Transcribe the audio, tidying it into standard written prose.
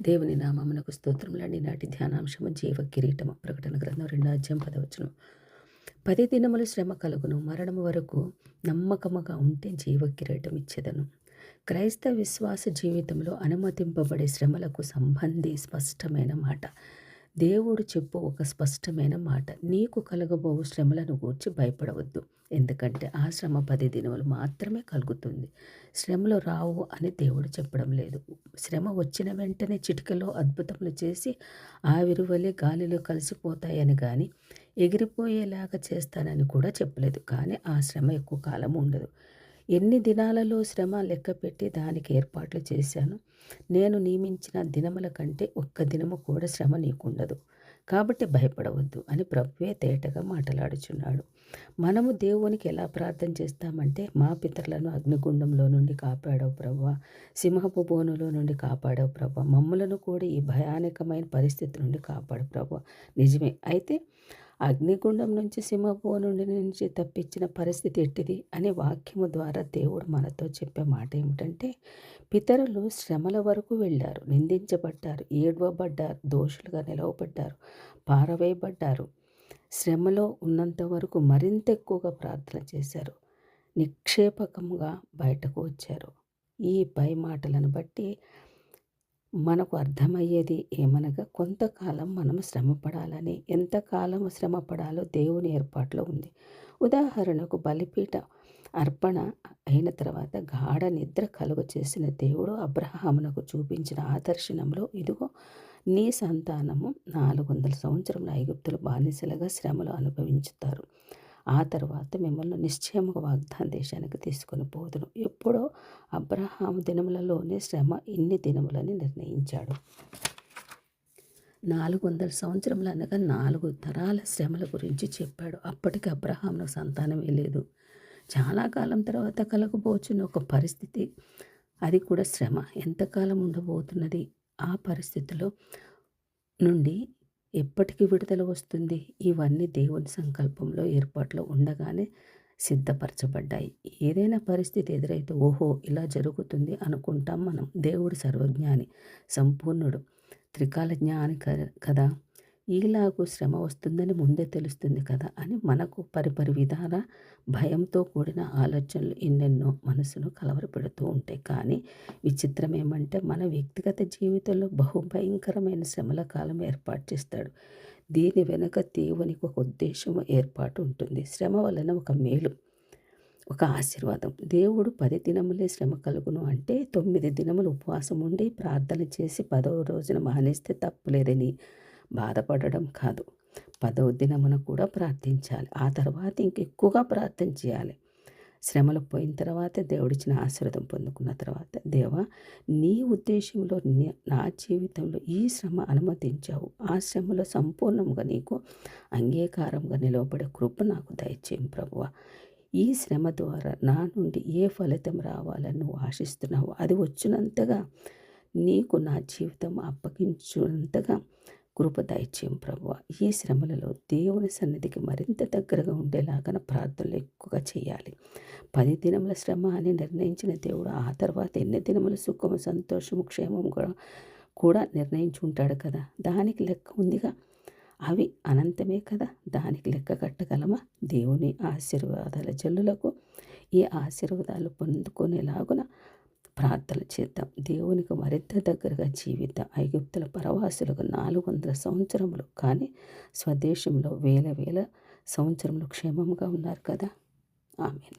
దేవుని నామమునకు స్తోత్రములండి. నాటి ధ్యానాంశము జీవ కిరీటము. ప్రకటన గ్రంథం 2:10. 10 దినములు శ్రమ కలుగును, మరణము వరకు నమ్మకముగా ఉంటే జీవ కిరీటం ఇచ్చేదను. క్రైస్తవ విశ్వాస జీవితంలో అనుమతింపబడే శ్రమలకు సంబంధి స్పష్టమైన మాట. దేవుడు చెప్పు ఒక స్పష్టమైన మాట. నీకు కలగబోవు శ్రమలను గూర్చి భయపడవద్దు. ఎందుకంటే ఆ శ్రమ 10 దినములు మాత్రమే కలుగుతుంది. శ్రమలు రావు అని దేవుడు చెప్పడం లేదు. శ్రమ వచ్చిన వెంటనే చిటికలో అద్భుతములు చేసి ఆవిరి వలె గాలిలో కలిసిపోతాయని కానీ ఎగిరిపోయేలాగా చేస్తానని కూడా చెప్పలేదు. కానీ ఆ శ్రమ ఎక్కువ కాలం ఉండదు. ఎన్ని దినాలలో శ్రమ లెక్కపెట్టి దానికి ఏర్పాట్లు చేశాను. నేను నియమించిన దినముల కంటే ఒక్క దినము కూడా శ్రమ నీకుండదు. కాబట్టి భయపడవద్దు అని ప్రభువే తేటగా మాట్లాడుచున్నాడు. మనము దేవునికి ఎలా ప్రార్థన చేస్తామంటే, మా పితరులను అగ్నిగుండంలో నుండి కాపాడవు ప్రభువా, సింహపు బోనులో నుండి కాపాడవు ప్రభువా, మమ్ములను కూడా ఈ భయానకమైన పరిస్థితి నుండి కాపాడు ప్రభువా. నిజమే. అయితే అగ్నిగుండం నుంచి సింహపు నుండి నుంచి తప్పించిన పరిస్థితి ఎట్టిది అనే వాక్యము ద్వారా దేవుడు మనతో చెప్పే మాట ఏమిటంటే, పితరులు శ్రమల వరకు వెళ్ళారు, నిందించబడ్డారు, ఏడ్వబడ్డారు, దోషులుగా నిలవబడ్డారు, పారవేయబడ్డారు. శ్రమలో ఉన్నంత వరకు మరింత ఎక్కువగా ప్రార్థన చేశారు, నిక్షేపకముగా బయటకు వచ్చారు. ఈ పై మాటలను బట్టి మనకు అర్థమయ్యేది ఏమనగా, కొంతకాలం మనం శ్రమపడాలని, ఎంతకాలం శ్రమపడాలో దేవుని ఏర్పాట్లో ఉంది. ఉదాహరణకు బలిపీఠ అర్పణ అయిన తర్వాత గాఢ నిద్ర కలుగ చేసిన దేవుడు అబ్రహామునకు చూపించిన ఆదర్శనంలో, ఇదిగో నీ సంతానము 400 సంవత్సరముల ఐగుప్తులు బానిసలుగా శ్రమలు అనుభవించుతారు, ఆ తర్వాత మిమ్మల్ని నిశ్చయముగా వాగ్దాన దేశానికి తీసుకొని పోదును. ఎప్పుడో అబ్రహాము దినములలోనే శ్రమ ఇన్ని దినములని నిర్ణయించాడు. 400 సంవత్సరములు అనగా 4 తరాల శ్రమల గురించి చెప్పాడు. అప్పటికి అబ్రహామునకు సంతానమే లేదు. చాలా కాలం తర్వాత కలగబోచున్న ఒక పరిస్థితి, అది కూడా శ్రమ. ఎంతకాలం ఉండబోతున్నది? ఆ పరిస్థితిలో నుండి ఎప్పటికి విడుదల వస్తుంది? ఇవన్నీ దేవుని సంకల్పంలో ఏర్పాట్లో ఉండగానే సిద్ధపరచబడ్డాయి. ఏదైనా పరిస్థితి ఎదురైతే ఓహో ఇలా జరుగుతుంది అనుకుంటాం మనం. దేవుడు సర్వజ్ఞాని, సంపూర్ణుడు, త్రికాల జ్ఞాని కదా. ఈలాగు శ్రమ వస్తుందని ముందే తెలుస్తుంది కదా అని మనకు పరిపరి విధాల భయంతో కూడిన ఆలోచనలు ఎన్నెన్నో మనసును కలవరపెడుతూ ఉంటాయి. కానీ విచిత్రం ఏమంటే, మన వ్యక్తిగత జీవితంలో బహుభయంకరమైన శ్రమల కాలం ఏర్పాటు చేస్తాడు. దీని వెనుక దేవునికి ఒక ఉద్దేశం ఏర్పాటు ఉంటుంది. శ్రమ వలన ఒక మేలు, ఒక ఆశీర్వాదం. దేవుడు 10 దినములే శ్రమ కలుగును అంటే 9 దినములు ఉపవాసం ఉండి ప్రార్థన చేసి 10వ రోజున మానేస్తే తప్పులేదని బాధపడడం కాదు. 10వ దినమున కూడా ప్రార్థించాలి. ఆ తర్వాత ఇంకెక్కువగా ప్రార్థన చేయాలి. శ్రమలు పోయిన తర్వాత, దేవుడిచ్చిన ఆశీర్వాదం పొందుకున్న తర్వాత, దేవా నీ ఉద్దేశంలో నా జీవితంలో ఈ శ్రమ అనుమతించావు, ఆ శ్రమలో సంపూర్ణంగా నీకు అంగీకారంగా నిలవబడే కృప నాకు దయచేయం ప్రభువా. ఈ శ్రమ ద్వారా నా నుండి ఏ ఫలితం రావాలని నువ్వు ఆశిస్తున్నావు, అది వచ్చినంతగా నీకు నా జీవితం అప్పగించునంతగా కృప దయచేయం ప్రభువా. ఈ శ్రమలలో దేవుని సన్నిధికి మరింత దగ్గరగా ఉండేలాగా ప్రార్థనలు ఎక్కువగా చేయాలి. 10 దినముల శ్రమ అని నిర్ణయించిన దేవుడు ఆ తర్వాత ఎన్ని దినముల సుఖము, సంతోషము, క్షేమము కూడా నిర్ణయించి ఉంటాడు కదా. దానికి లెక్క ఉందిగా. అవి అనంతమే కదా. దానికి లెక్క కట్టగలమా? దేవుని ఆశీర్వాదాల జల్లులకు ఈ ఆశీర్వాదాలు పొందుకునేలాగున ప్రార్థన చేద్దాం. దేవునికి మరింత దగ్గరగా జీవిద్దాం. ఐగుప్తుల పరవాసులకు 400 సంవత్సరములు, కానీ స్వదేశంలో వేల సంవత్సరములు క్షేమంగా ఉన్నారు కదా. ఆమేన్.